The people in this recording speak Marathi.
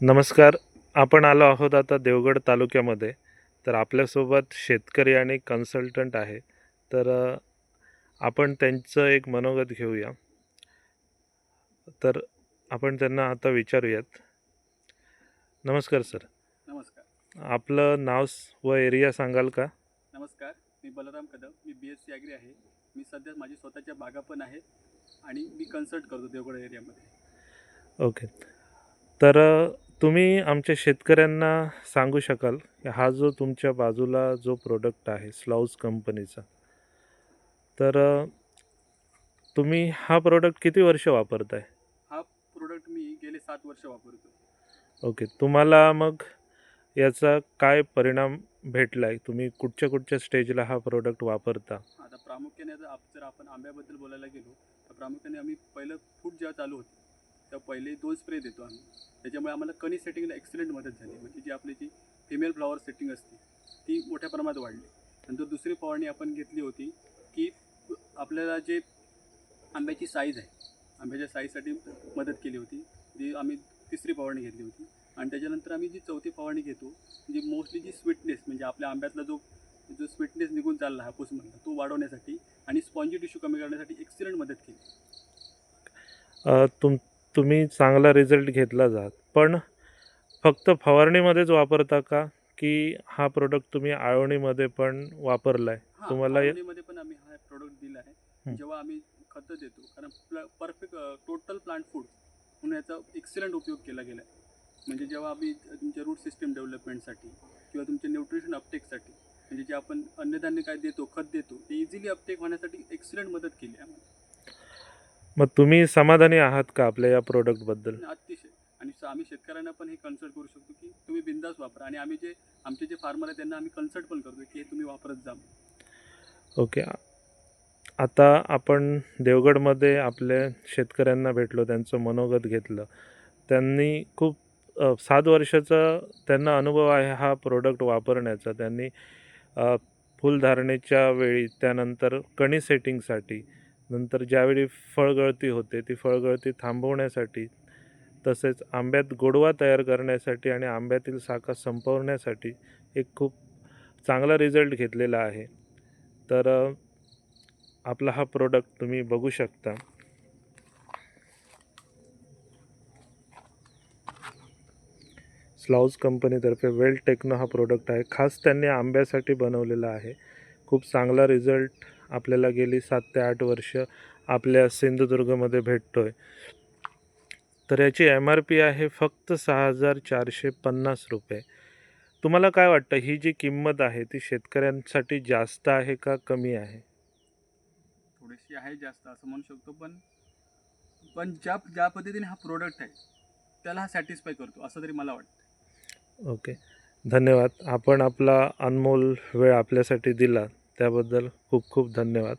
नमस्कार. आपण आलो आहोत आता देवगड तालुक्यामध्ये. तर आपल्यासोबत शेतकरी आणि कन्सल्टंट आहे. तर आपण त्यांचं एक मनोगत घेऊया. तर आपण त्यांना आता विचारूयात. नमस्कार सर. नमस्कार. आपलं नाव व एरिया सांगाल का? नमस्कार. मी बलराम कदम. मी BSc ॲग्री आहे. मी सध्या माझी स्वतःच्या बागा पण आहेत आणि मी कन्सल्ट करतो देवगड एरियामध्ये. ओके. तर तुम्ही आमच्या शेतकऱ्यांना सांगू शकाल की हा जो तुमच्या बाजूला जो प्रोडक्ट आहे स्लाउज कंपनीचा, तर तुम्ही हा प्रोडक्ट किती वर्ष वापरताय? हा प्रोडक्ट मी गेले 7 वर्ष वापरतो. ओके. तुम्हाला मग याचा काय परिणाम भेटला आहे? तुम्ही कुठच्या स्टेजला हा प्रोडक्ट वापरता? आता प्रामुख्याने जर आपण आंब्याबद्दल बोलायला गेलो, तर प्रामुख्याने आम्ही पहिलं फूट जेव्हा चालू होती, तेव्हा पहिले 2 स्प्रे देतो आम्ही. त्याच्यामुळे आम्हाला कणी सेटिंगला एक्सलंट मदत झाली. म्हणजे जी आपली जी फिमेल फ्लॉवर सेटिंग असते, ती मोठ्या प्रमाणात वाढली. नंतर दुसरी फवारणी आपण घेतली होती, की आपल्याला जे आंब्याची साईज आहे, आंब्याच्या साईजसाठी मदत केली होती. जी आम्ही तिसरी फवारणी घेतली होती. आणि त्याच्यानंतर आम्ही जी चौथी फवारणी घेतो, जी मोस्टली जी स्वीटनेस म्हणजे आपल्या आंब्यातला जो जो स्वीटनेस निघून चालला हापूसमधला, तो वाढवण्यासाठी आणि स्पॉन्जी टिश्यू कमी करण्यासाठी एक्सिलंट मदत केली. तुम्ही चांगला रिझल्ट घेतलाच आहात. पण फक्त फवारणीमध्येच वापरता का? की हा प्रोडक्ट तुम्ही आळवणीमध्ये पण वापरलाय? हां, तुम्हाला आळवणीमध्ये पण आम्ही हा प्रोडक्ट दिला आहे. हं. जेव्हा आम्ही खतं देतो, कारण परफेक्ट टोटल प्लांट फूड म्हणून याचा एक्सिलंट उपयोग केला गेला आहे. म्हणजे जेव्हा आम्ही तुमच्या रूट सिस्टम डेव्हलपमेंटसाठी किंवा तुमच्या न्यूट्रिशन अपटेकसाठी, म्हणजे जे आपण अन्नधान्य काय देतो, खत देतो, ते इझिली अपटेक होण्यासाठी एक्सिलंट मदत केली आहे आम्हाला. मग तुम्ही समाधानी आहात का आपल्या या प्रोडक्टबद्दल? आणि अतिशय. आणि आम्ही शेतकऱ्यांना पण हे कन्सल्ट करू शकतो, की तुम्ही बिंदास वापरा. आणि आम्ही आमचे जे फार्मर आहेत त्यांना आम्ही कन्सल्ट पण करतो, की हे तुम्ही वापरत जा. ओके. आता आपण देवगडमध्ये आपल्या शेतकऱ्यांना भेटलो, त्यांचं मनोगत घेतलं. त्यांनी खूप 7 वर्षाचा त्यांना अनुभव आहे हा प्रोडक्ट वापरण्याचा. त्यांनी अ, फुलधारणेच्या वेळी, त्यानंतर कणी सेटिंगसाठी, नंतर ज्यावेळी फळगळती होते, ती फळगळती थांबवण्यासाठी, तसेच आंब्यात गोडवा तयार करण्यासाठी आणि आंब्यातील साखर संपवण्यासाठी एक खूप चांगला रिझल्ट घेतलेला आहे. तर आपला हा प्रोडक्ट तुम्ही बघू शकता. स्लाउज कंपनीतर्फे वेल टेक्नो हा प्रोडक्ट आहे. खास त्यांनी आंब्यासाठी बनवलेला आहे. खूप चांगला रिझल्ट आपल्याला गेली 7 ते 8 वर्ष आपल्या सिंधुदुर्गमध्ये भेटतो आहे. तर याची MRP आहे फक्त ₹6,450. तुम्हाला काय वाटतं, ही जी किंमत आहे ती शेतकऱ्यांसाठी जास्त आहे का कमी आहे? थोडीशी आहे जास्त असं म्हणू शकतो, पण पण ज्या ज्या पद्धतीने हा प्रोडक्ट आहे, त्याला हा सॅटिस्फाय करतो असं तरी मला वाटतं. ओके. धन्यवाद. आपण आपला अनमोल वेळ आपल्यासाठी दिला त्याबद्दल खूप खूप धन्यवाद.